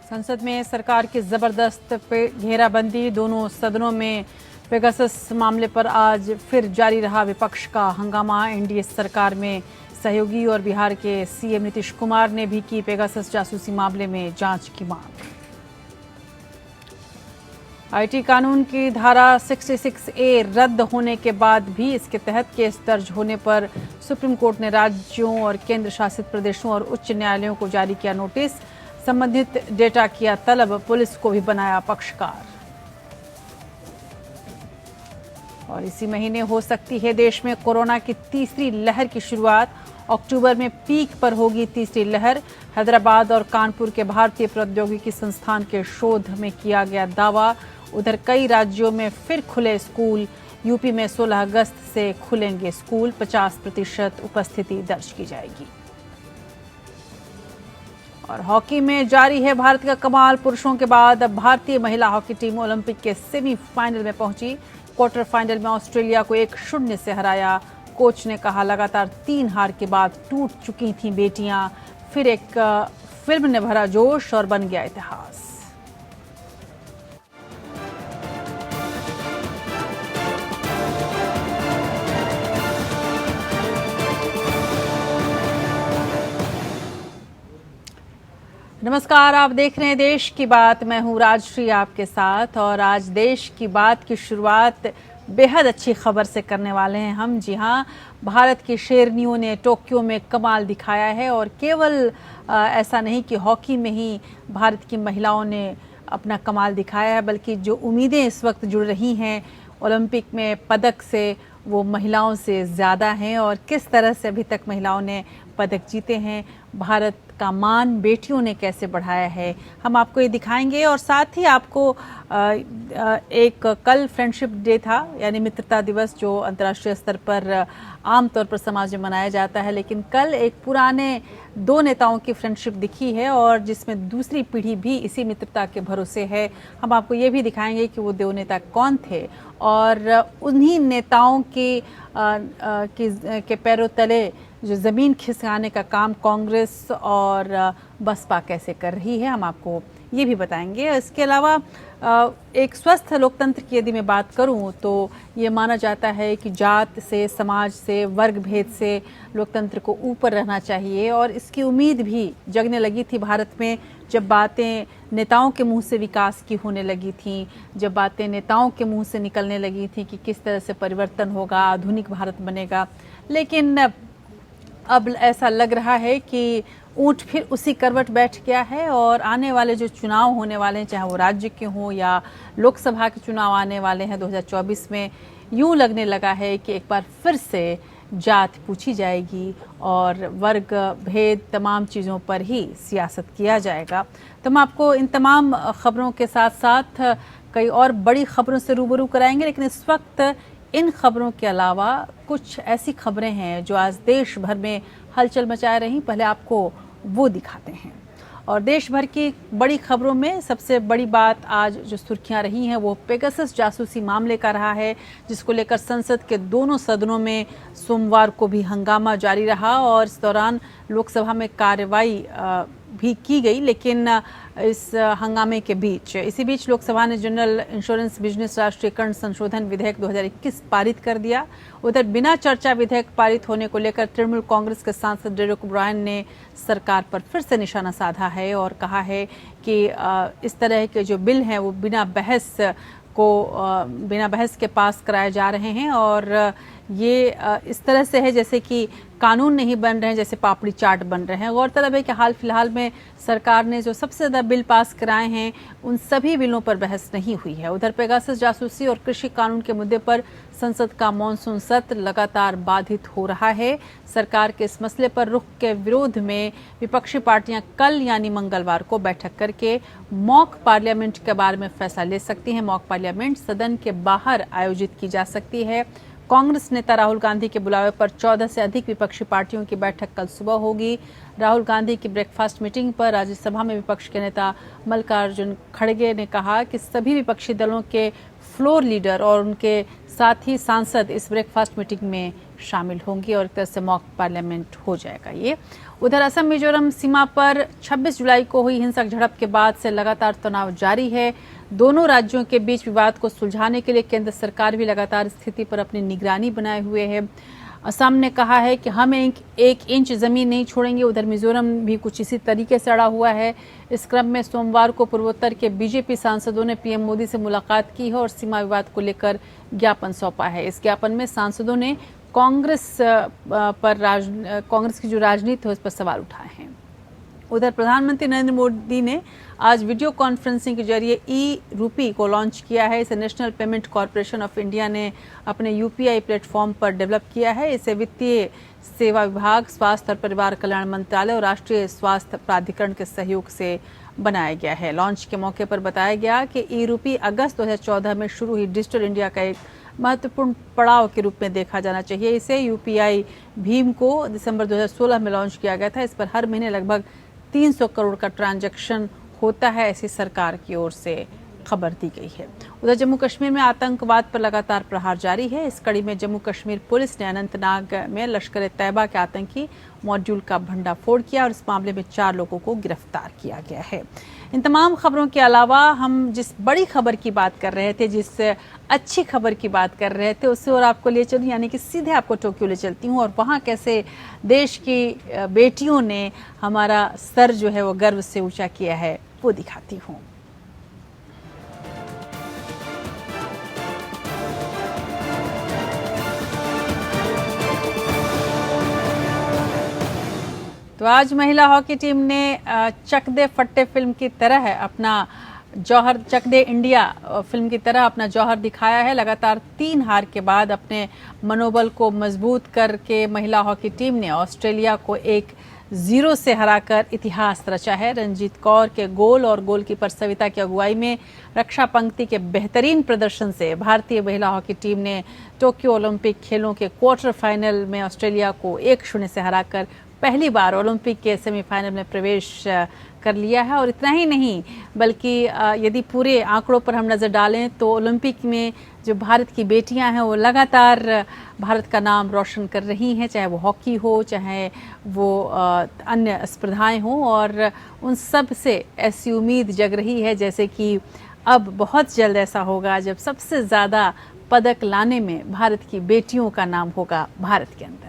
संसद में सरकार की जबरदस्त घेराबंदी, दोनों सदनों में पेगासस मामले पर आज फिर जारी रहा विपक्ष का हंगामा। एनडीए सरकार में सहयोगी और बिहार के सीएम नीतीश कुमार ने भी की पेगासस जासूसी मामले में जांच की मांग। आईटी कानून की धारा 66A रद्द होने के बाद भी इसके तहत केस दर्ज होने पर सुप्रीम कोर्ट ने राज्यों और केंद्र शासित प्रदेशों और उच्च न्यायालयों को जारी किया नोटिस। संबंधित डेटा किया तलब, पुलिस को भी बनाया पक्षकार। और इसी महीने हो सकती है देश में कोरोना की तीसरी लहर की शुरुआत। अक्टूबर में पीक पर होगी तीसरी लहर। हैदराबाद और कानपुर के भारतीय प्रौद्योगिकी संस्थान के शोध में किया गया दावा। उधर कई राज्यों में फिर खुले स्कूल। यूपी में 16 अगस्त से खुलेंगे स्कूल, 50% उपस्थिति दर्ज की जाएगी। और हॉकी में जारी है भारत का कमाल। पुरुषों के बाद अब भारतीय महिला हॉकी टीम ओलंपिक के सेमीफाइनल में पहुंची। क्वार्टर फाइनल में ऑस्ट्रेलिया को 1-0 से हराया। कोच ने कहा लगातार 3 हार के बाद टूट चुकी थीं बेटियां। फिर एक फिल्म ने भरा जोश और बन गया इतिहास। नमस्कार, आप देख रहे हैं देश की बात। मैं हूं राजश्री आपके साथ और आज देश की बात की शुरुआत बेहद अच्छी खबर से करने वाले हैं हम। जी हां, भारत की शेरनियों ने टोक्यो में कमाल दिखाया है और केवल ऐसा नहीं कि हॉकी में ही भारत की महिलाओं ने अपना कमाल दिखाया है, बल्कि जो उम्मीदें इस वक्त जुड़ रही हैं ओलंपिक में पदक से, वो महिलाओं से ज़्यादा हैं। और किस तरह से अभी तक महिलाओं ने पदक जीते हैं, भारत का मान बेटियों ने कैसे बढ़ाया है, हम आपको ये दिखाएंगे। और साथ ही आपको एक कल फ्रेंडशिप डे था, यानी मित्रता दिवस, जो अंतर्राष्ट्रीय स्तर पर आमतौर पर समाज में मनाया जाता है, लेकिन कल एक पुराने 2 नेताओं की फ्रेंडशिप दिखी है और जिसमें दूसरी पीढ़ी भी इसी मित्रता के भरोसे है। हम आपको ये भी दिखाएंगे कि वो 2 नेता कौन थे और उन्हीं नेताओं के पैरों तले जो ज़मीन खिसकाने का काम कांग्रेस और बसपा कैसे कर रही है, हम आपको ये भी बताएंगे। इसके अलावा एक स्वस्थ लोकतंत्र की यदि मैं बात करूं तो ये माना जाता है कि जात से, समाज से, वर्ग भेद से लोकतंत्र को ऊपर रहना चाहिए। और इसकी उम्मीद भी जगने लगी थी भारत में जब बातें नेताओं के मुंह से विकास की होने लगी थी, जब बातें नेताओं के मुंह से निकलने लगी थी कि किस तरह से परिवर्तन होगा, आधुनिक भारत बनेगा। लेकिन अब ऐसा लग रहा है कि ऊंट फिर उसी करवट बैठ गया है और आने वाले जो चुनाव होने वाले हैं, चाहे वो राज्य के हों या लोकसभा के चुनाव आने वाले हैं 2024 में, यूं लगने लगा है कि एक बार फिर से जात पूछी जाएगी और वर्ग भेद तमाम चीज़ों पर ही सियासत किया जाएगा। तो हम आपको इन तमाम खबरों के साथ साथ कई और बड़ी खबरों से रूबरू कराएंगे, लेकिन इस वक्त इन खबरों के अलावा कुछ ऐसी खबरें हैं जो आज देश भर में हलचल मचाए रही। पहले आपको वो दिखाते हैं। और देश भर की बड़ी खबरों में सबसे बड़ी बात आज जो सुर्खियां रही हैं वो पेगासस जासूसी मामले का रहा है, जिसको लेकर संसद के दोनों सदनों में सोमवार को भी हंगामा जारी रहा और इस दौरान लोकसभा में कार्रवाई भी की गई। लेकिन इस हंगामे के बीच इसी बीच लोकसभा ने जनरल इंश्योरेंस बिजनेस राष्ट्रीयकरण संशोधन विधेयक 2021 पारित कर दिया। उधर बिना चर्चा विधेयक पारित होने को लेकर तृणमूल कांग्रेस के सांसद डेरेक ओब्रायन ने सरकार पर फिर से निशाना साधा है और कहा है कि इस तरह के जो बिल हैं वो बिना बहस के पास कराए जा रहे हैं और ये इस तरह से है जैसे कि कानून नहीं बन रहे हैं, जैसे पापड़ी चाट बन रहे हैं। गौरतलब है कि हाल फिलहाल में सरकार ने जो सबसे ज़्यादा बिल पास कराए हैं उन सभी बिलों पर बहस नहीं हुई है। उधर पेगासस जासूसी और कृषि कानून के मुद्दे पर संसद का मॉनसून सत्र लगातार बाधित हो रहा है। सरकार के इस मसले पर रुख के विरोध में विपक्षी पार्टियां कल यानी मंगलवार को बैठक करके मॉक पार्लियामेंट के बारे में फैसला ले सकती हैं। मॉक पार्लियामेंट सदन के बाहर आयोजित की जा सकती है। कांग्रेस नेता राहुल गांधी के बुलावे पर 14 से अधिक विपक्षी पार्टियों की बैठक कल सुबह होगी। राहुल गांधी की ब्रेकफास्ट मीटिंग पर राज्यसभा में विपक्ष के नेता मल्लिकार्जुन खड़गे ने कहा कि सभी विपक्षी दलों के फ्लोर लीडर और उनके साथ ही सांसद इस ब्रेकफास्ट मीटिंग में शामिल होंगे और एक तरह से मॉक पार्लियामेंट हो जाएगा ये। उधर असम मिजोरम सीमा पर 26 जुलाई को हुई हिंसक झड़प के बाद से लगातार तनाव जारी है। दोनों राज्यों के बीच विवाद को सुलझाने के लिए केंद्र सरकार भी लगातार स्थिति पर अपनी निगरानी बनाए हुए है। असम ने कहा है कि हम एक इंच जमीन नहीं छोड़ेंगे। उधर मिजोरम भी कुछ इसी तरीके से अड़ा हुआ है। इस क्रम में सोमवार को पूर्वोत्तर के बीजेपी सांसदों ने पीएम मोदी से मुलाकात की है और सीमा विवाद को लेकर ज्ञापन सौंपा है। इस ज्ञापन में सांसदों ने कांग्रेस की जो राजनीति है उस पर सवाल उठाए हैं। उधर प्रधानमंत्री नरेंद्र मोदी ने आज वीडियो कॉन्फ्रेंसिंग के जरिए ई-रूपी को लॉन्च किया है। इसे national payment corporation of India ने अपने यूपीआई प्लेटफॉर्म पर डेवलप किया है। इसे वित्तीय सेवा विभाग, स्वास्थ्य और परिवार कल्याण मंत्रालय और राष्ट्रीय स्वास्थ्य प्राधिकरण के सहयोग से बनाया गया है। लॉन्च के मौके पर बताया गया कि ई-रूपी अगस्त 2014 में शुरू हुई डिजिटल इंडिया का एक महत्वपूर्ण पड़ाव के रूप में देखा जाना चाहिए। इसे यूपीआई भीम को दिसंबर 2016 में लॉन्च किया गया था। इस पर हर महीने लगभग 300 करोड़ का ट्रांजैक्शन होता है, ऐसी सरकार की ओर से खबर दी गई है। उधर जम्मू कश्मीर में आतंकवाद पर लगातार प्रहार जारी है। इस कड़ी में जम्मू कश्मीर पुलिस ने अनंतनाग में लश्कर-ए-तैयबा के आतंकी मॉड्यूल का भंडाफोड़ किया और इस मामले में 4 लोगों को गिरफ्तार किया गया है। इन तमाम खबरों के अलावा हम जिस बड़ी खबर की बात कर रहे थे, जिस अच्छी खबर की बात कर रहे थे, उससे और आपको ले चलूं, यानी कि सीधे आपको टोक्यो ले चलती हूँ और वहाँ कैसे देश की बेटियों ने हमारा सर जो है वो गर्व से ऊंचा किया है, वो दिखाती हूँ। तो आज महिला हॉकी टीम ने चक दे फट्टे फिल्म की तरह अपना जौहर, चक दे इंडिया फिल्म की तरह अपना जौहर दिखाया है। लगातार 3 हार के बाद अपने मनोबल को मजबूत करके महिला हॉकी टीम ने ऑस्ट्रेलिया को 1-0 से हराकर इतिहास रचा है। रंजीत कौर के गोल और गोलकीपर सविता की अगुवाई में रक्षा पंक्ति के बेहतरीन प्रदर्शन से भारतीय महिला हॉकी टीम ने टोक्यो ओलंपिक खेलों के क्वार्टर फाइनल में ऑस्ट्रेलिया को 1-0 से हराकर पहली बार ओलंपिक के सेमीफाइनल में प्रवेश कर लिया है। और इतना ही नहीं, बल्कि यदि पूरे आंकड़ों पर हम नज़र डालें तो ओलंपिक में जो भारत की बेटियां हैं वो लगातार भारत का नाम रोशन कर रही हैं, चाहे वो हॉकी हो, चाहे वो अन्य स्पर्धाएं हों। और उन सब से ऐसी उम्मीद जग रही है जैसे कि अब बहुत जल्द ऐसा होगा जब सबसे ज़्यादा पदक लाने में भारत की बेटियों का नाम होगा भारत के अंदर।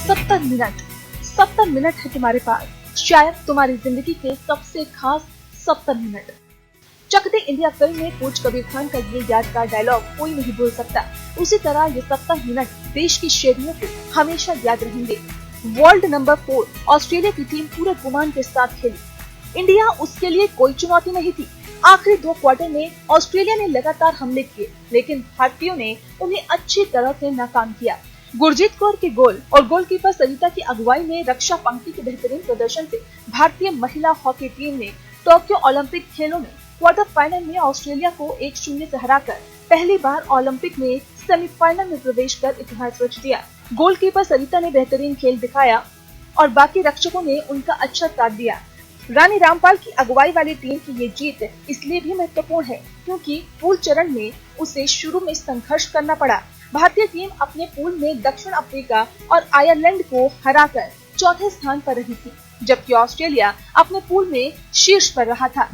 सत्तर मिनट है तुम्हारे पास, शायद तुम्हारी जिंदगी के सबसे खास 70 मिनट। चक दे इंडिया फिल्म में कोच कबीर खान का ये यादगार डायलॉग कोई नहीं भूल सकता। उसी तरह ये 70 मिनट देश की शेरियों को हमेशा याद रहेंगे। वर्ल्ड नंबर 4 ऑस्ट्रेलिया की टीम पूरे गुमान के साथ खेली। इंडिया उसके लिए कोई चुनौती नहीं थी। आखिरी 2 क्वार्टर में ऑस्ट्रेलिया ने लगातार हमले किए, लेकिन भारतीयों ने उन्हें अच्छी तरह से नाकाम किया। गुरजीत कौर के गोल और गोलकीपर सरिता की अगुवाई में रक्षा पंक्ति के बेहतरीन प्रदर्शन से भारतीय महिला हॉकी टीम ने टोक्यो ओलंपिक खेलों में क्वार्टर फाइनल में ऑस्ट्रेलिया को 1-0 से हराकर पहली बार ओलंपिक में सेमीफाइनल में प्रवेश कर इतिहास रच दिया। गोलकीपर सरिता ने बेहतरीन खेल दिखाया और बाकी रक्षकों ने उनका अच्छा साथ दिया। रानी रामपाल की अगुवाई वाली टीम की ये जीत इसलिए भी महत्वपूर्ण है क्योंकि पूल चरण में उसे शुरू में संघर्ष करना पड़ा। भारतीय टीम अपने पूल में दक्षिण अफ्रीका और आयरलैंड को हराकर चौथे स्थान पर रही थी, जबकि ऑस्ट्रेलिया अपने पूल में शीर्ष पर रहा था।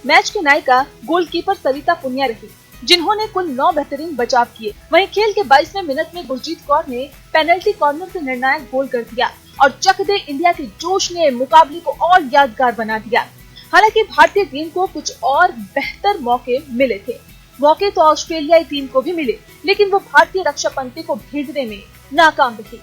मैच की नायिका गोलकीपर सविता पुनिया रही, जिन्होंने कुल 9 बेहतरीन बचाव किए। वहीं खेल के 22वें मिनट में गुरजीत कौर ने पेनल्टी कॉर्नर से निर्णायक गोल कर दिया और चक दे इंडिया के जोश ने मुकाबले को और यादगार बना दिया। हालांकि भारतीय टीम को कुछ और बेहतर मौके मिले थे। मौके तो ऑस्ट्रेलियाई टीम को भी मिले, लेकिन वो भारतीय रक्षा पंक्ति को भेजने में नाकाम रही।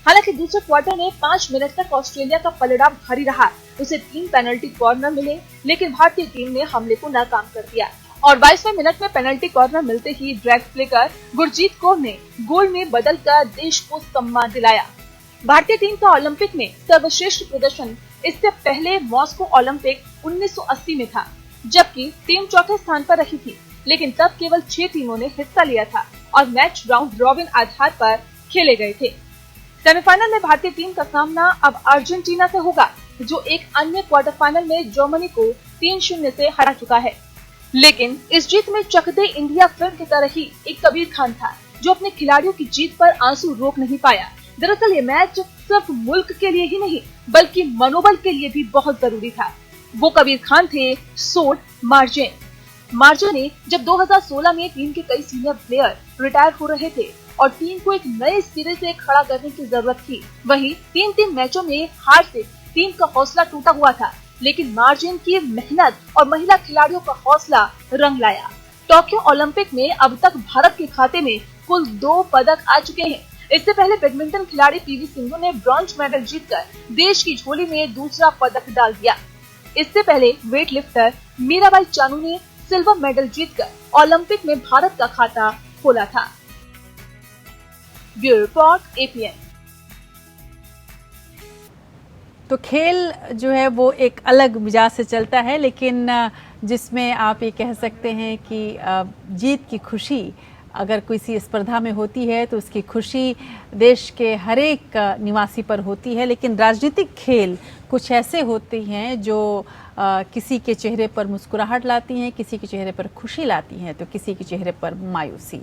हालांकि दूसरे क्वार्टर में 5 मिनट तक ऑस्ट्रेलिया का पलड़ा भारी रहा। उसे 3 पेनल्टी कॉर्नर मिले, लेकिन भारतीय टीम ने हमले को नाकाम कर दिया और 22वें मिनट में पेनल्टी कॉर्नर मिलते ही ड्रैग प्ले कर गुरजीत कौर ने गोल में बदलकर देश को सम्मान दिलाया। भारतीय टीम का ओलंपिक में सर्वश्रेष्ठ प्रदर्शन इससे पहले मॉस्को ओलंपिक 1980 में था, जबकि टीम चौथे स्थान पर रही थी, लेकिन तब केवल 6 टीमों ने हिस्सा लिया था और मैच राउंड रॉबिन आधार पर खेले गए थे। सेमीफाइनल में भारतीय टीम का सामना अब अर्जेंटीना से होगा, जो एक अन्य क्वार्टर फाइनल में जर्मनी को 3-0 से हरा चुका है। लेकिन इस जीत में चक दे इंडिया फिल्म की तरह ही एक कबीर खान था, जो अपने खिलाड़ियों की जीत पर आंसू रोक नहीं पाया। दरअसल ये मैच सिर्फ मुल्क के लिए ही नहीं, बल्कि मनोबल के लिए भी बहुत जरूरी था। वो कबीर खान थे सोड मार्जेन। मार्जेन ने जब 2016 में टीम के कई सीनियर प्लेयर रिटायर हो रहे थे और टीम को एक नए सिरे से खड़ा करने की जरूरत थी, वहीं 3 मैचों में हार से टीम का हौसला टूटा हुआ था, लेकिन मार्जिन की मेहनत और महिला खिलाड़ियों का हौसला रंग लाया। टोक्यो ओलंपिक में अब तक भारत के खाते में कुल 2 पदक आ चुके हैं। इससे पहले बैडमिंटन खिलाड़ी पीवी सिंधु ने ब्रॉन्ज मेडल जीतकर देश की झोली में दूसरा पदक डाल दिया। इससे पहले वेट लिफ्टर मीराबाई चानू ने सिल्वर मेडल जीतकर ओलंपिक में भारत का खाता खोला था। Bureau report APN. तो खेल जो है वो एक अलग मिजाज से चलता है, लेकिन जिसमें आप ये कह सकते हैं कि जीत की खुशी अगर किसी स्पर्धा में होती है तो उसकी खुशी देश के हर एक निवासी पर होती है। लेकिन राजनीतिक खेल कुछ ऐसे होते हैं जो किसी के चेहरे पर मुस्कुराहट लाती हैं, किसी के चेहरे पर खुशी लाती हैं, तो किसी के चेहरे पर मायूसी।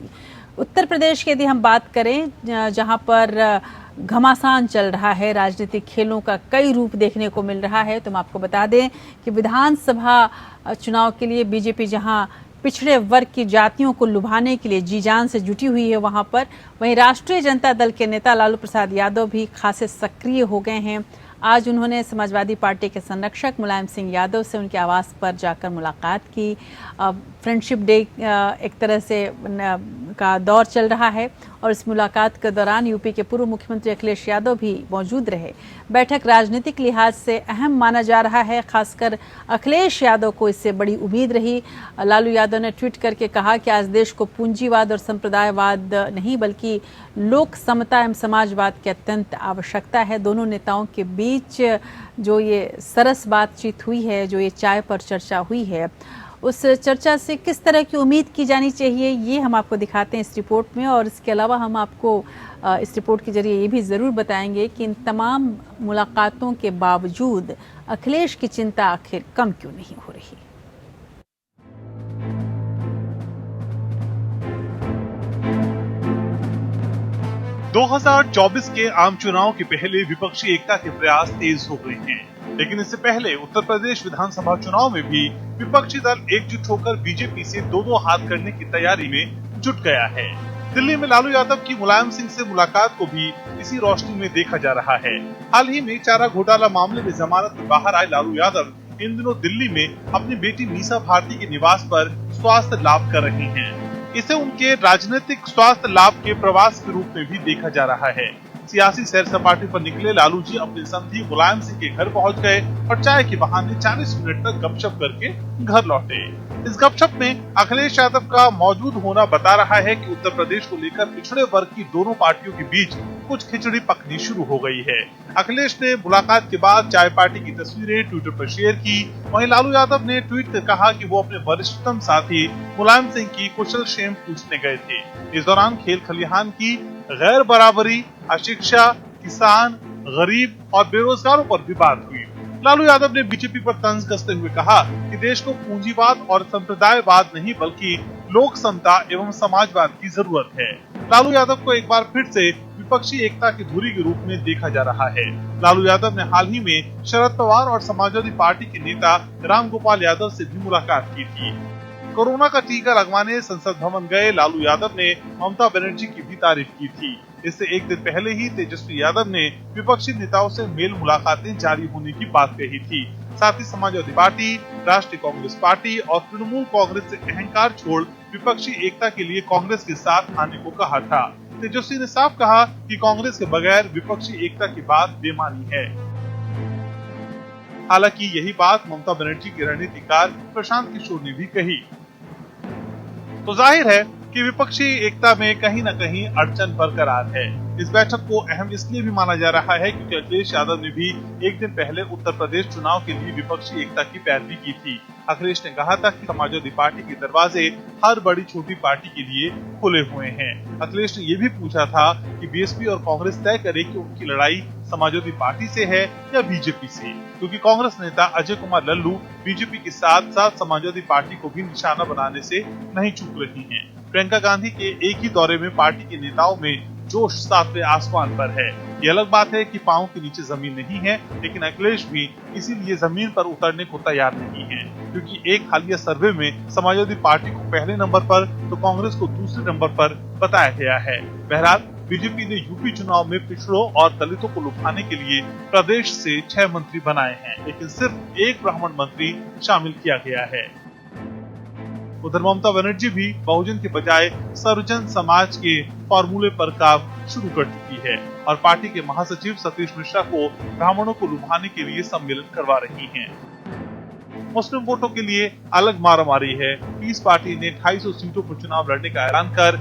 उत्तर प्रदेश की यदि हम बात करें, जहां पर घमासान चल रहा है, राजनीतिक खेलों का कई रूप देखने को मिल रहा है, तो हम आपको बता दें कि विधानसभा चुनाव के लिए बीजेपी जहां पिछड़े वर्ग की जातियों को लुभाने के लिए जी जान से जुटी हुई है, वहां पर वहीं राष्ट्रीय जनता दल के नेता लालू प्रसाद यादव भी खासे सक्रिय हो गए हैं। आज उन्होंने समाजवादी पार्टी के संरक्षक मुलायम सिंह यादव से उनके आवास पर जाकर मुलाकात की। फ्रेंडशिप डे एक तरह से का दौर चल रहा है और इस मुलाकात के दौरान यूपी के पूर्व मुख्यमंत्री अखिलेश यादव भी मौजूद रहे। बैठक राजनीतिक लिहाज से अहम माना जा रहा है, खासकर अखिलेश यादव को इससे बड़ी उम्मीद रही। लालू यादव ने ट्वीट करके कहा कि आज देश को पूंजीवाद और संप्रदायवाद नहीं बल्कि लोक समता एवं समाजवाद की अत्यंत आवश्यकता है। दोनों नेताओं के बीच जो ये सरस बातचीत हुई है, जो ये चाय पर चर्चा हुई है, उस चर्चा से किस तरह की उम्मीद की जानी चाहिए, ये हम आपको दिखाते हैं इस रिपोर्ट में। और इसके अलावा हम आपको इस रिपोर्ट के जरिए ये भी ज़रूर बताएंगे कि इन तमाम मुलाकातों के बावजूद अखिलेश की चिंता आखिर कम क्यों नहीं हो रही। 2024 के आम चुनाव के पहले विपक्षी एकता के प्रयास तेज हो गए हैं, लेकिन इससे पहले उत्तर प्रदेश विधानसभा चुनाव में भी विपक्षी दल एकजुट होकर बीजेपी से दो हाथ करने की तैयारी में जुट गया है। दिल्ली में लालू यादव की मुलायम सिंह से मुलाकात को भी इसी रोशनी में देखा जा रहा है। हाल ही में चारा घोटाला मामले में जमानत में बाहर आए लालू यादव इन दिनों दिल्ली में अपनी बेटी मीसा भारती के निवास पर स्वास्थ्य लाभ कर रही हैं। इसे उनके राजनीतिक स्वास्थ्य लाभ के प्रवास के रूप में भी देखा जा रहा है। सियासी सैर सपाटे पर निकले लालू जी अपने समधी मुलायम सिंह के घर पहुंच गए और चाय के बहाने 40 मिनट तक गपशप करके घर लौटे। इस गपशप में अखिलेश यादव का मौजूद होना बता रहा है कि उत्तर प्रदेश को लेकर पिछड़े वर्ग की दोनों पार्टियों के बीच कुछ खिचड़ी पकनी शुरू हो गई है। अखिलेश ने मुलाकात के बाद चाय पार्टी की तस्वीरें ट्विटर पर शेयर की। वहीं लालू यादव ने ट्वीट कर कहा कि वो अपने वरिष्ठतम साथी मुलायम सिंह की कुशल क्षेम पूछने गए थे। इस दौरान खेल खलिहान की गैर बराबरी, अशिक्षा, किसान, गरीब और बेरोजगारों पर भी बात हुई। लालू यादव ने बीजेपी पर तंज कसते हुए कहा कि देश को पूंजीवाद और संप्रदायवाद नहीं बल्कि लोक समता एवं समाजवाद की जरूरत है। लालू यादव को एक बार फिर से विपक्षी एकता की धुरी के रूप में देखा जा रहा है। लालू यादव ने हाल ही में शरद पवार और समाजवादी पार्टी के नेता रामगोपाल यादव से भी मुलाकात की थी। कोरोना का टीका लगवाने संसद भवन गए लालू यादव ने ममता बनर्जी की भी तारीफ की थी। इससे एक दिन पहले ही तेजस्वी यादव ने विपक्षी नेताओं से मेल मुलाकातें जारी होने की बात कही थी। साथ ही समाजवादी पार्टी, राष्ट्रीय कांग्रेस पार्टी और तृणमूल कांग्रेस से अहंकार छोड़ विपक्षी एकता के लिए कांग्रेस के साथ आने को कहा था। तेजस्वी ने साफ कहा कि कांग्रेस के बगैर विपक्षी एकता की बात बेमानी है। हालांकि यही बात ममता बनर्जी के रणनीतिकार प्रशांत किशोर ने भी कही। तो जाहिर है कि विपक्षी एकता में कहीं न कहीं अड़चन बरकरार है। इस बैठक को अहम इसलिए भी माना जा रहा है क्योंकि अखिलेश यादव ने भी एक दिन पहले उत्तर प्रदेश चुनाव के लिए विपक्षी एकता की पैरवी की थी। अखिलेश ने कहा था कि समाजवादी पार्टी के दरवाजे हर बड़ी छोटी पार्टी के लिए खुले हुए हैं। अखिलेश ने ये भी पूछा था कि बीएसपी और कांग्रेस तय करे कि उनकी लड़ाई समाजवादी पार्टी से है या बीजेपी से, क्योंकि कांग्रेस नेता अजय कुमार लल्लू बीजेपी के साथ साथ समाजवादी पार्टी को भी निशाना बनाने से नहीं चूक रही हैं। प्रियंका गांधी के एक ही दौरे में पार्टी के नेताओं में जोश सातवें आसमान पर है। ये अलग बात है कि पांव के नीचे जमीन नहीं है, लेकिन अखिलेश भी इसीलिए जमीन पर उतरने को तैयार नहीं है, क्योंकि एक हालिया सर्वे में समाजवादी पार्टी को पहले नंबर पर तो कांग्रेस को दूसरे नंबर पर बताया गया है। बहरहाल बीजेपी ने यूपी चुनाव में पिछड़ों और दलितों को लुभाने के लिए प्रदेश से 6 मंत्री बनाए हैं, लेकिन सिर्फ एक ब्राह्मण मंत्री शामिल किया गया है। उधर ममता बनर्जी भी बहुजन के बजाय सर्वजन समाज के फॉर्मूले पर काम शुरू कर चुकी है और पार्टी के महासचिव सतीश मिश्रा को ब्राह्मणों को लुभाने के लिए सम्मेलन करवा रही हैं। मुस्लिम वोटों के लिए अलग मारामारी है। पीस पार्टी ने 250 सीटों पर चुनाव लड़ने का ऐलान कर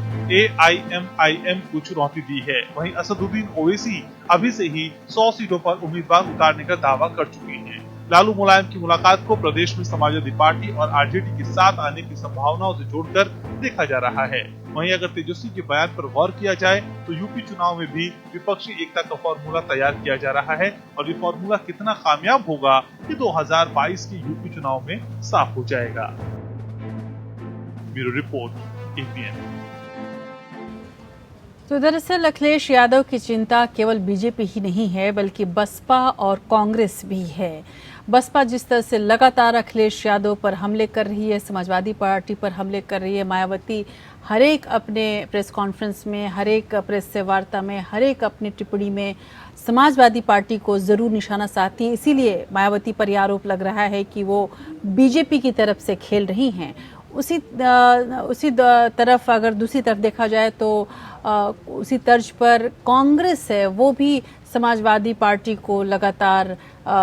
AIMIM को चुनौती दी है। वहीं असदुद्दीन ओवैसी अभी से ही 100 सीटों पर उम्मीदवार उतारने का दावा कर चुके हैं। लालू मुलायम की मुलाकात को प्रदेश में समाजवादी पार्टी और आरजेडी के साथ आने की संभावनाओं से जोड़कर देखा जा रहा है। वहीं अगर तेजस्वी के बयान पर गौर किया जाए तो यूपी चुनाव में भी विपक्षी एकता का फॉर्मूला तैयार किया जा रहा है और ये फॉर्मूला कितना कामयाब होगा ये 2022 के यूपी चुनाव में साफ हो जाएगा। Bureau report APN। तो दरअसल अखिलेश यादव की चिंता केवल बीजेपी ही नहीं है बल्कि बसपा और कांग्रेस भी है। बसपा जिस तरह से लगातार अखिलेश यादव पर हमले कर रही है, समाजवादी पार्टी पर हमले कर रही है, मायावती हर एक अपने प्रेस कॉन्फ्रेंस में, हर एक प्रेस से वार्ता में, हर एक अपनी टिप्पणी में समाजवादी पार्टी को जरूर निशाना साधती है। इसीलिए मायावती पर यह आरोप लग रहा है कि वो बीजेपी की तरफ से खेल रही हैं। उसी तरफ अगर दूसरी तरफ देखा जाए तो उसी तर्ज पर कांग्रेस है, वो भी समाजवादी पार्टी को लगातार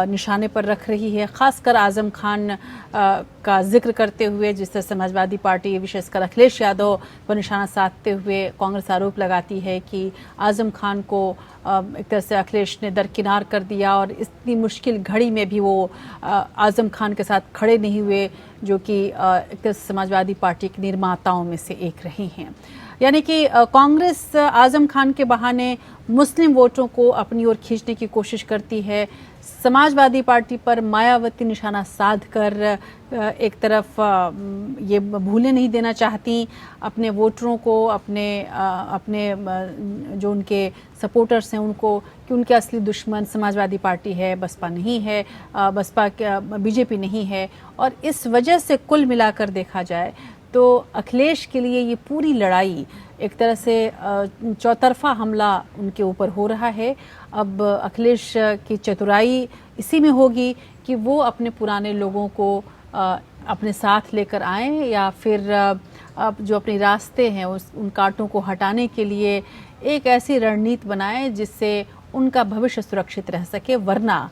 निशाने पर रख रही है। खासकर आजम खान का जिक्र करते हुए जिस तरह समाजवादी पार्टी विशेषकर अखिलेश यादव पर निशाना साधते हुए कांग्रेस आरोप लगाती है कि आजम खान को एक तरह से अखिलेश ने दरकिनार कर दिया और इतनी मुश्किल घड़ी में भी वो आजम खान के साथ खड़े नहीं हुए, जो कि एक तरह से समाजवादी पार्टी के निर्माताओं में से एक रही हैं। यानी कि कांग्रेस आजम खान के बहाने मुस्लिम वोटों को अपनी ओर खींचने की कोशिश करती है। समाजवादी पार्टी पर मायावती निशाना साध कर एक तरफ ये भूलने नहीं देना चाहती अपने वोटरों को, अपने जो उनके सपोर्टर्स हैं उनको, कि उनके असली दुश्मन समाजवादी पार्टी है, बसपा नहीं है, बीजेपी नहीं है। और इस वजह से कुल मिलाकर देखा जाए तो अखिलेश के लिए ये पूरी लड़ाई एक तरह से चौतरफा हमला उनके ऊपर हो रहा है। अब अखिलेश की चतुराई इसी में होगी कि वो अपने पुराने लोगों को अपने साथ लेकर आएं या फिर जो अपने रास्ते हैं उन कांटों को हटाने के लिए एक ऐसी रणनीति बनाएं जिससे उनका भविष्य सुरक्षित रह सके, वरना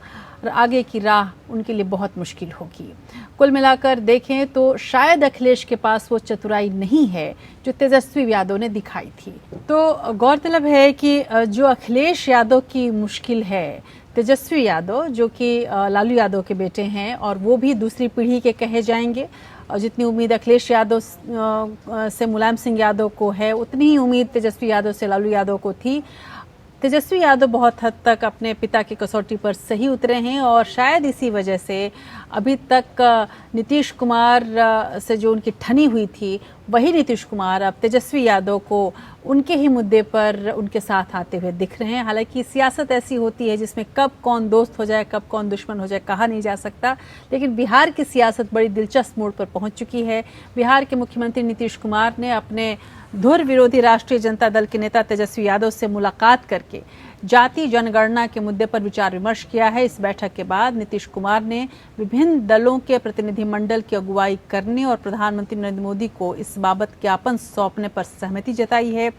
आगे की राह उनके लिए बहुत मुश्किल होगी। कुल मिलाकर देखें तो शायद अखिलेश के पास वो चतुराई नहीं है जो तेजस्वी यादव ने दिखाई थी। तो गौरतलब है कि जो अखिलेश यादव की मुश्किल है, तेजस्वी यादव जो कि लालू यादव के बेटे हैं और वो भी दूसरी पीढ़ी के कहे जाएंगे, और जितनी उम्मीद अखिलेश यादव से मुलायम सिंह यादव को है उतनी ही उम्मीद तेजस्वी यादव से लालू यादव को थी। तेजस्वी यादव बहुत हद तक अपने पिता की कसौटी पर सही उतरे हैं और शायद इसी वजह से अभी तक नीतीश कुमार से जो उनकी ठनी हुई थी वही नीतीश कुमार अब तेजस्वी यादव को उनके ही मुद्दे पर उनके साथ आते हुए दिख रहे हैं। हालांकि सियासत ऐसी होती है जिसमें कब कौन दोस्त हो जाए, कब कौन दुश्मन हो जाए, कहा नहीं जा सकता। लेकिन बिहार की सियासत बड़ी दिलचस्प मोड़ पर पहुंच चुकी है। बिहार के मुख्यमंत्री नीतीश कुमार ने अपने धुर विरोधी राष्ट्रीय जनता दल के नेता तेजस्वी यादव से मुलाकात करके जाति जनगणना के मुद्दे पर विचार विमर्श किया है। इस बैठक के बाद नीतीश कुमार ने विभिन्न दलों के प्रतिनिधिमंडल की अगुवाई करने और प्रधानमंत्री नरेंद्र मोदी को इस बाबत ज्ञापन सौंपने पर सहमति जताई है।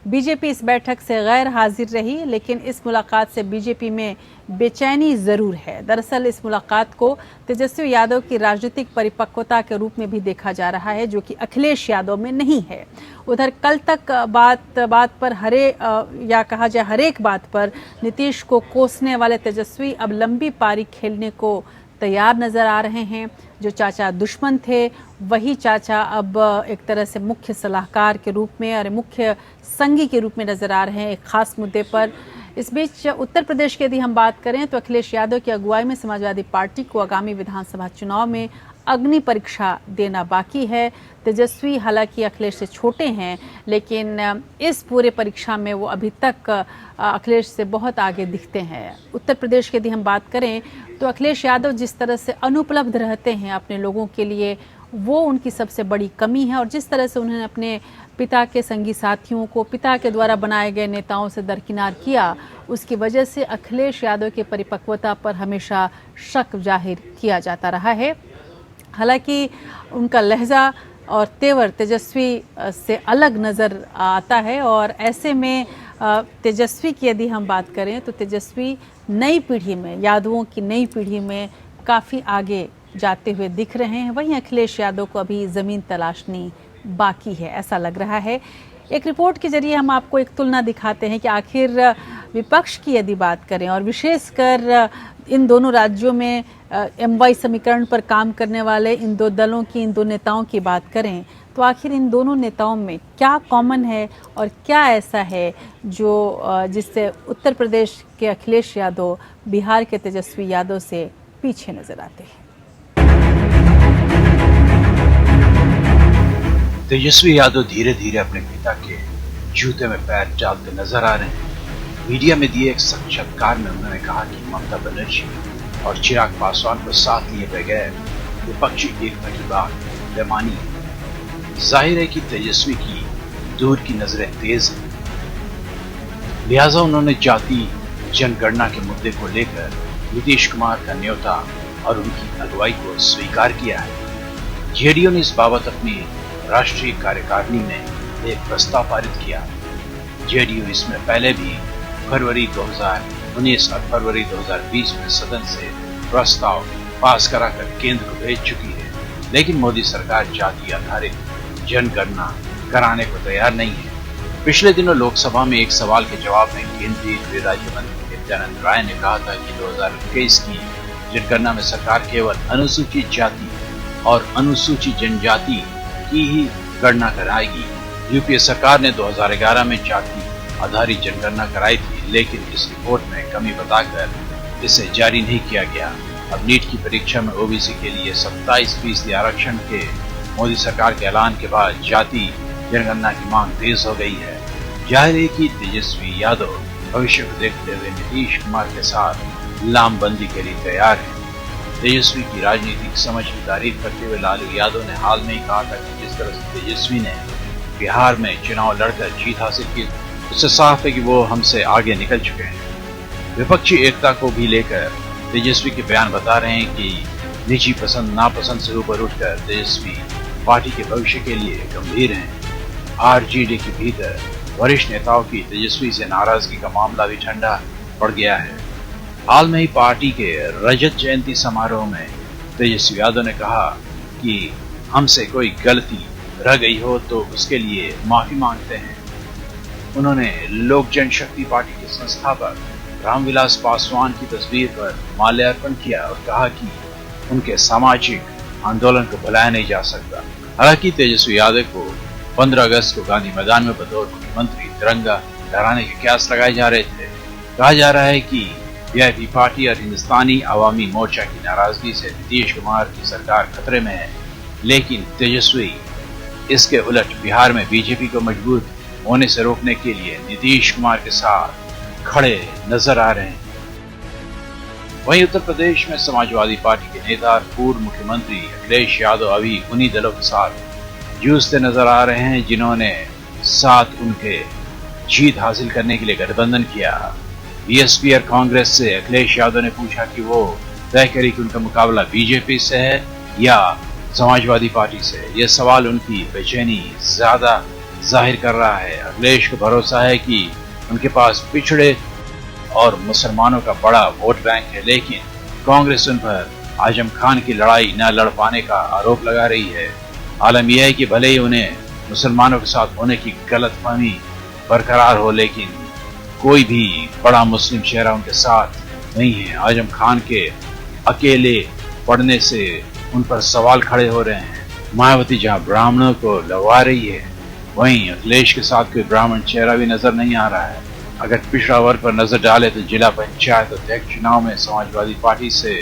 बीजेपी इस बैठक से गैर हाजिर रही, लेकिन इस मुलाकात से बीजेपी में बेचैनी जरूर है। दरअसल इस मुलाकात को तेजस्वी यादव की राजनीतिक परिपक्वता के रूप में भी देखा जा रहा है, जो कि अखिलेश यादव में नहीं है। उधर कल तक बात पर या कहा जाए हर एक बात पर नीतीश को कोसने वाले तेजस्वी अब लंबी पारी खेलने को तैयार नजर आ रहे हैं। जो चाचा दुश्मन थे वही चाचा अब एक तरह से मुख्य सलाहकार के रूप में और मुख्य संगी के रूप में नजर आ रहे हैं एक खास मुद्दे पर। इस बीच उत्तर प्रदेश की यदि हम बात करें तो अखिलेश यादव की अगुवाई में समाजवादी पार्टी को आगामी विधानसभा चुनाव में अग्नि परीक्षा देना बाकी है। तेजस्वी हालांकि अखिलेश से छोटे हैं, लेकिन इस पूरे परीक्षा में वो अभी तक अखिलेश से बहुत आगे दिखते हैं। उत्तर प्रदेश की यदि हम बात करें तो अखिलेश यादव जिस तरह से अनुपलब्ध रहते हैं अपने लोगों के लिए, वो उनकी सबसे बड़ी कमी है। और जिस तरह से उन्होंने अपने पिता के संगी साथियों को पिता के द्वारा बनाए गए नेताओं से दरकिनार किया, उसकी वजह से अखिलेश यादव की परिपक्वता पर हमेशा शक जाहिर किया जाता रहा है। हालांकि उनका लहजा और तेवर तेजस्वी से अलग नज़र आता है और ऐसे में तेजस्वी की यदि हम बात करें तो तेजस्वी नई पीढ़ी में, यादवों की नई पीढ़ी में काफ़ी आगे जाते हुए दिख रहे हैं। वहीं अखिलेश यादव को अभी ज़मीन तलाशनी बाकी है, ऐसा लग रहा है। एक रिपोर्ट के जरिए हम आपको एक तुलना दिखाते हैं कि आखिर विपक्ष की यदि बात करें और विशेषकर इन दोनों राज्यों में MY समीकरण पर काम करने वाले इन दो दलों की, इन दो नेताओं की बात करें तो आखिर इन दोनों नेताओं में क्या कॉमन है और क्या ऐसा है जो जिससे उत्तर प्रदेश के अखिलेश यादव बिहार के तेजस्वी यादव से पीछे नजर आते हैं। तेजस्वी यादव धीरे धीरे अपने पिता के जूते में पैर डालते नजर आ रहे हैं। मीडिया में दिए एक साक्षात्कार में उन्होंने कहा कि ममता बनर्जी और चिराग पासवान को साथ लिए बगैर विपक्षी एकता की बात बेमानी है। जाहिर है कि तेजस्वी की दूर की नजरें तेज हैं, लिहाजा उन्होंने जाति जनगणना के मुद्दे को लेकर नीतीश कुमार का न्योता और उनकी अगुवाई को स्वीकार किया है। जेडीयू ने इस बाबत अपनी राष्ट्रीय कार्यकारिणी में एक प्रस्ताव पारित किया। जेडीयू इसमें पहले भी फरवरी 2019 और फरवरी 2020 में सदन से प्रस्ताव पास कराकर केंद्र को भेज चुकी है, लेकिन मोदी सरकार जाति आधारित जनगणना कराने को तैयार नहीं है। पिछले दिनों लोकसभा में एक सवाल के जवाब में केंद्रीय गृह राज्य मंत्री नित्यानंद राय ने कहा था कि 2021 की जनगणना में सरकार केवल अनुसूचित जाति और अनुसूचित जनजाति की ही गणना कराएगी। यूपीए सरकार ने 2011 में जाति आधारित जनगणना कराई थी, लेकिन इस रिपोर्ट में कमी बताकर इसे जारी नहीं किया गया। अब नीट की परीक्षा में ओबीसी के लिए 27% आरक्षण के मोदी सरकार के ऐलान के बाद जाति जनगणना की मांग तेज हो गई है। जाहिर है कि तेजस्वी यादव भविष्य को देखते हुए नीतीश कुमार के साथ लामबंदी के लिए तैयार है। तेजस्वी की राजनीतिक समझ की तारीफ करते हुए लालू यादव ने हाल में ही कहा था कि जिस तरह से तेजस्वी ने बिहार में चुनाव लड़कर जीत हासिल की, उससे साफ है कि वो हमसे आगे निकल चुके हैं। विपक्षी एकता को भी लेकर तेजस्वी के बयान बता रहे हैं कि निजी पसंद नापसंद से ऊपर उठकर तेजस्वी पार्टी के भविष्य के लिए गंभीर हैं। आरजेडी के भीतर वरिष्ठ नेताओं की तेजस्वी से नाराजगी का मामला भी ठंडा पड़ गया है। हाल में ही पार्टी के रजत जयंती समारोह में तेजस्वी यादव ने कहा कि हमसे कोई गलती रह गई हो तो उसके लिए माफी मांगते हैं। उन्होंने लोक जनशक्ति पार्टी के संस्थापक रामविलास पासवान की तस्वीर पर माल्यार्पण किया और कहा कि उनके सामाजिक आंदोलन को भुलाया नहीं जा सकता। हालांकि तेजस्वी यादव को 15 अगस्त को गांधी मैदान में बतौर मुख्यमंत्री तिरंगा लहराने के कयास लगाए जा रहे थे। कहा जा रहा है कि वीआईपी पार्टी और हिंदुस्तानी अवामी मोर्चा की नाराजगी से नीतीश कुमार की सरकार खतरे में है, लेकिन तेजस्वी इसके उलट बिहार में बीजेपी को मजबूत होने से रोकने के लिए नीतीश कुमार के साथ खड़े नजर आ रहे हैं। वहीं उत्तर प्रदेश में समाजवादी पार्टी के नेता और पूर्व मुख्यमंत्री अखिलेश यादव अभी उन्हीं दलों के साथ जूझते नजर आ रहे हैं जिन्होंने साथ उनके जीत हासिल करने के लिए गठबंधन किया। बीएसपी और कांग्रेस से अखिलेश यादव ने पूछा कि वो तय करे कि उनका मुकाबला बीजेपी से है या समाजवादी पार्टी से। यह सवाल उनकी बेचैनी ज्यादा जाहिर कर रहा है। अखिलेश को भरोसा है कि उनके पास पिछड़े और मुसलमानों का बड़ा वोट बैंक है, लेकिन कांग्रेस उन पर आजम खान की लड़ाई न लड़ पाने का आरोप लगा रही है। आलम यह है कि भले ही उन्हें मुसलमानों के साथ होने की गलतफहमी बरकरार हो, लेकिन कोई भी बड़ा मुस्लिम चेहरा उनके साथ नहीं है। आजम खान के अकेले पढ़ने से उन पर सवाल खड़े हो रहे हैं। मायावती जहां ब्राह्मणों को लड़वा रही है, वहीं अखिलेश के साथ कोई ब्राह्मण चेहरा भी नजर नहीं आ रहा है। अगर पिछड़ा वर्ग पर नजर डाले तो जिला पंचायत अध्यक्ष चुनाव में समाजवादी पार्टी से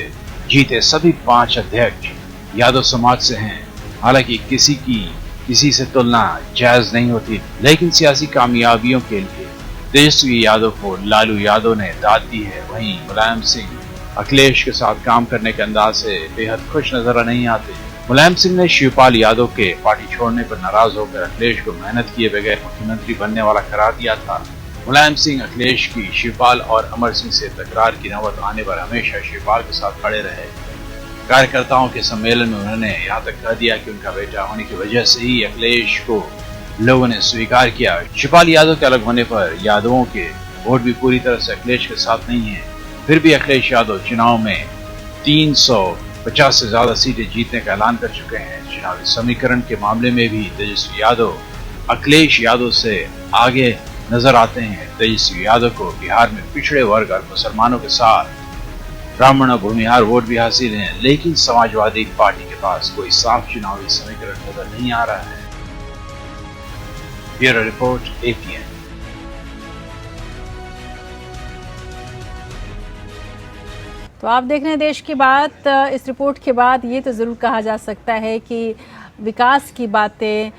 जीते सभी 5 अध्यक्ष यादव समाज से हैं। हालांकि किसी से तुलना जायज नहीं होती, लेकिन सियासी कामयाबियों के लिए तेजस्वी यादव को लालू यादव ने दाद दी है। वहीं मुलायम सिंह अखिलेश के साथ काम करने के अंदाज से बेहद खुश नजर नहीं आते। मुलायम सिंह ने शिवपाल यादव के पार्टी छोड़ने पर नाराज होकर अखिलेश को मेहनत किए बगैर मुख्यमंत्री बनने वाला करार दिया था। मुलायम सिंह अखिलेश की शिवपाल और अमर सिंह से तकरार की नौबत आने पर हमेशा शिवपाल के साथ खड़े रहे। कार्यकर्ताओं के सम्मेलन में उन्होंने यहाँ तक कह दिया कि उनका बेटा होने की वजह से ही अखिलेश को लोगों ने स्वीकार किया। शिवपाल यादव के अलग होने पर यादवों के वोट भी पूरी तरह से अखिलेश के साथ नहीं है। फिर भी अखिलेश यादव चुनाव में 350 से ज्यादा सीटें जीतने का ऐलान कर चुके हैं। चुनावी समीकरण के मामले में भी तेजस्वी यादव अखिलेश यादव से आगे नजर आते हैं। तेजस्वी यादव को बिहार में पिछड़े वर्ग और मुसलमानों के साथ ब्राह्मण और भूमिहार वोट भी हासिल हैं, लेकिन समाजवादी पार्टी के पास कोई साफ चुनावी समीकरण नजर नहीं आ रहा है। Bureau report, APN। तो आप देख रहे हैं देश की बात। इस रिपोर्ट के बाद ये तो ज़रूर कहा जा सकता है कि विकास की बातें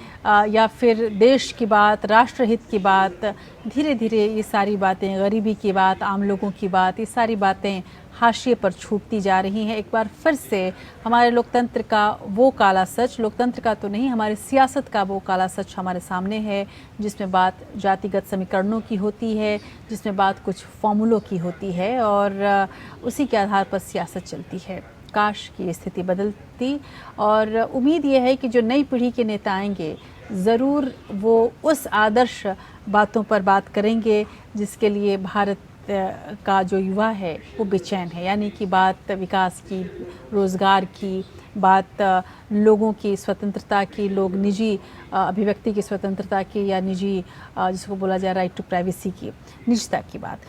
या फिर देश की बात, राष्ट्रहित की बात, धीरे धीरे ये सारी बातें, गरीबी की बात, आम लोगों की बात, ये सारी बातें हाशिए पर छूटती जा रही हैं। एक बार फिर से हमारे लोकतंत्र का वो काला सच, लोकतंत्र का तो नहीं, हमारी सियासत का वो काला सच हमारे सामने है, जिसमें बात जातिगत समीकरणों की होती है, जिसमें बात कुछ फॉर्मूलों की होती है और उसी के आधार पर सियासत चलती है। काश की स्थिति बदलती और उम्मीद ये है कि जो नई पीढ़ी के नेता आएंगे ज़रूर वो उस आदर्श बातों पर बात करेंगे जिसके लिए भारत का जो युवा है वो बेचैन है, यानी कि बात विकास की, रोज़गार की, बात लोगों की स्वतंत्रता की, लोग निजी अभिव्यक्ति की स्वतंत्रता की या निजी जिसको बोला जाए राइट टू प्राइवेसी की, निजता की बात।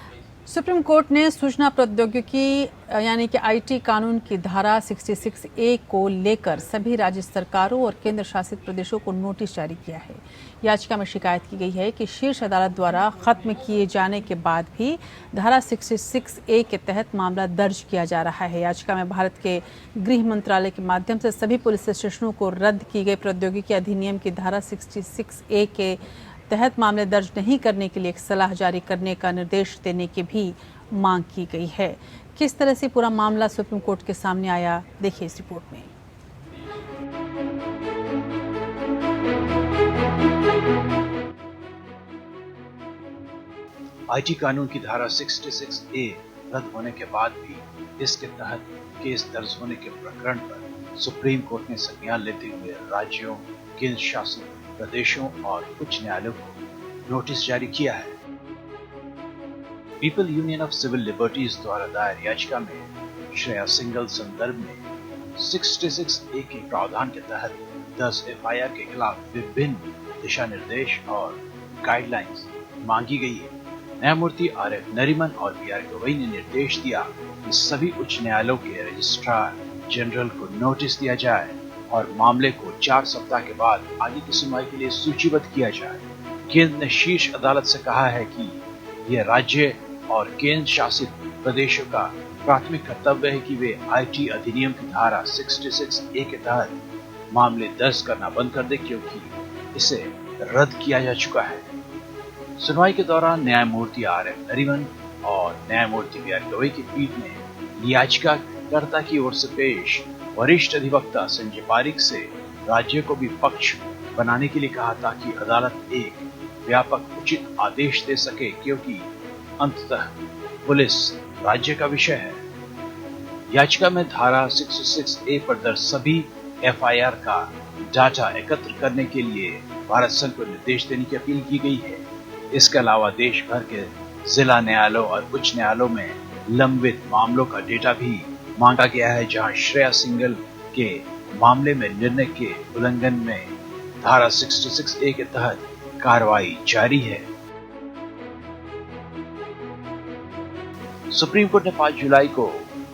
सुप्रीम कोर्ट ने सूचना प्रौद्योगिकी यानी कि IT कानून की धारा 66A को लेकर सभी राज्य सरकारों और केंद्र शासित प्रदेशों को नोटिस जारी किया है। याचिका में शिकायत की गई है कि शीर्ष अदालत द्वारा खत्म किए जाने के बाद भी धारा 66A के तहत मामला दर्ज किया जा रहा है। याचिका में भारत के गृह मंत्रालय के माध्यम से सभी पुलिस स्टेशनों को रद्द की गई प्रौद्योगिकी अधिनियम की धारा 66A के तहत मामले दर्ज नहीं करने के लिए एक सलाह जारी करने का निर्देश देने की भी मांग की गई है। किस तरह से पूरा मामला सुप्रीम कोर्ट के सामने आया, देखिए इस रिपोर्ट में। IT कानून की धारा 66A रद्द होने के बाद भी इसके तहत केस दर्ज होने के प्रकरण पर सुप्रीम कोर्ट ने संज्ञान लेते हुए राज्यों, केंद्र शासित प्रदेशों और उच्च न्यायालयों को नोटिस जारी किया है। People Union of Civil Liberties द्वारा दायर याचिका में श्रेया सिंघल संदर्भ में 66A के प्रावधान के तहत 10 FIR के खिलाफ विभिन्न दिशा निर्देश और गाइडलाइंस मांगी गई है। न्यायमूर्ति RF नरीमन और BR गवई ने निर्देश दिया कि सभी उच्च न्यायालयों के रजिस्ट्रार जनरल को नोटिस दिया जाए और मामले को 4 सप्ताह के बाद आगे की सुनवाई के लिए सूचीबद्ध किया जाए। केंद्र ने शीर्ष अदालत से कहा है कि यह राज्य और केंद्र शासित प्रदेशों का प्राथमिक कर्तव्य है कि वे IT अधिनियम की धारा 66A के तहत मामले दर्ज करना बंद कर दे, क्योंकि इसे रद्द किया जा चुका है। सुनवाई के दौरान न्यायमूर्ति RF नरीमन और न्यायमूर्ति BR गवई की पीठ ने याचिकाकर्ता की ओर से पेश वरिष्ठ अधिवक्ता संजय पारिक से राज्य को भी पक्ष बनाने के लिए कहा, ताकि अदालत एक व्यापक उचित आदेश दे सके, क्योंकि अंततः पुलिस राज्य का विषय है। याचिका में धारा 66A पर दर्ज सभी FIR का डाटा एकत्र करने के लिए भारत सरकार को निर्देश देने की अपील की गई है। इसके अलावा देश भर के जिला न्यायालयों और उच्च न्यायालयों में लंबित मामलों का डेटा भी मांगा गया है, जहां श्रेया सिंघल के मामले में निर्णय के उल्लंघन में धारा 66A के तहत कार्रवाई जारी है। सुप्रीम कोर्ट ने 5 जुलाई को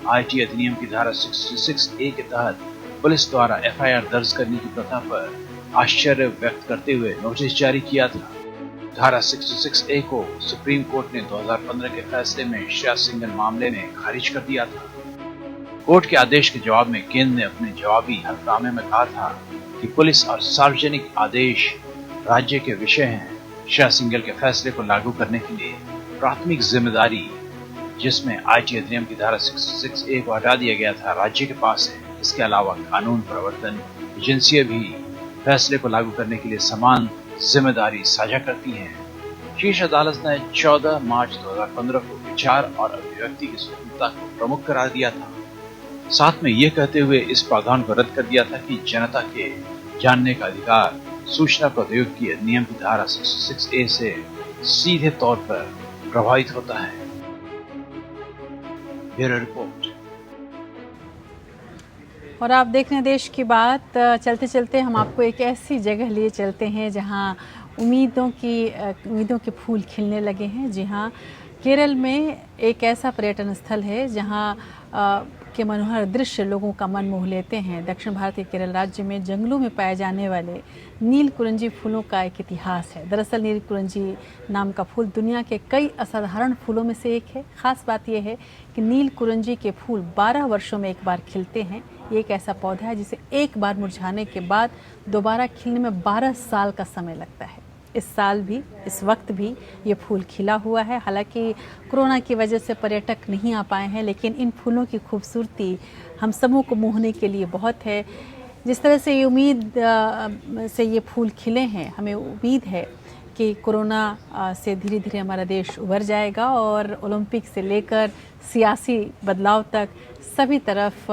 आईटी अधिनियम की धारा 66A के तहत पुलिस द्वारा FIR दर्ज करने की प्रथा पर आश्चर्य व्यक्त करते हुए नोटिस जारी किया था। धारा 66A को सुप्रीम कोर्ट ने 2015 के फैसले में श्रेया सिंघल मामले में खारिज कर दिया था। कोर्ट के आदेश के जवाब में केंद्र ने अपने जवाबी हलफनामे में कहा था कि पुलिस और सार्वजनिक आदेश राज्य के विषय हैं। श्रेया सिंघल के फैसले को लागू करने के लिए प्राथमिक जिम्मेदारी, जिसमें आईटी अधिनियम की धारा 66A को हटा दिया गया था, राज्य के पास है। इसके अलावा कानून प्रवर्तन एजेंसियां भी फैसले को लागू करने के लिए समान जिम्मेदारी साझा करती हैं। शीर्ष अदालत ने 14 मार्च 2015 को विचार और अभिव्यक्ति की स्वतंत्रता को प्रमुख करार दिया था। साथ में यह कहते हुए इस प्रावधान को रद्द कर दिया था कि जनता के जानने का अधिकार सूचना प्रौद्योगिकी अधिनियम की धारा 66A से सीधे तौर पर प्रभावित होता है। Bureau report. और आप देख रहे हैं देश की बात। चलते चलते हम आपको एक ऐसी जगह लिए चलते हैं जहां उम्मीदों के फूल खिलने लगे हैं। जी हाँ, केरल में एक ऐसा पर्यटन स्थल है जहां के मनोहर दृश्य लोगों का मन मोह लेते हैं। दक्षिण भारतीय केरल राज्य में जंगलों में पाए जाने वाले नील कुरंजी फूलों का एक इतिहास है। दरअसल नील कुरंजी नाम का फूल दुनिया के कई असाधारण फूलों में से एक है। खास बात यह है कि नील कुरंजी के फूल 12 वर्षों में एक बार खिलते हैं। ये एक ऐसा पौधा है जिसे एक बार मुरझाने के बाद दोबारा खिलने में 12 साल का समय लगता है। इस साल भी, इस वक्त भी ये फूल खिला हुआ है। हालांकि कोरोना की वजह से पर्यटक नहीं आ पाए हैं, लेकिन इन फूलों की खूबसूरती हम सबों को मोहने के लिए बहुत है। जिस तरह से ये उम्मीद से ये फूल खिले हैं, हमें उम्मीद है कि कोरोना से धीरे धीरे हमारा देश उभर जाएगा और ओलंपिक से लेकर सियासी बदलाव तक सभी तरफ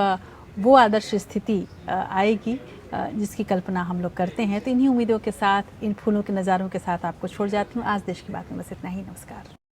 वो आदर्श स्थिति आएगी जिसकी कल्पना हम लोग करते हैं। तो इन्हीं उम्मीदों के साथ, इन फूलों के नज़ारों के साथ आपको छोड़ जाती हूँ। आज देश की बात में बस इतना ही। नमस्कार।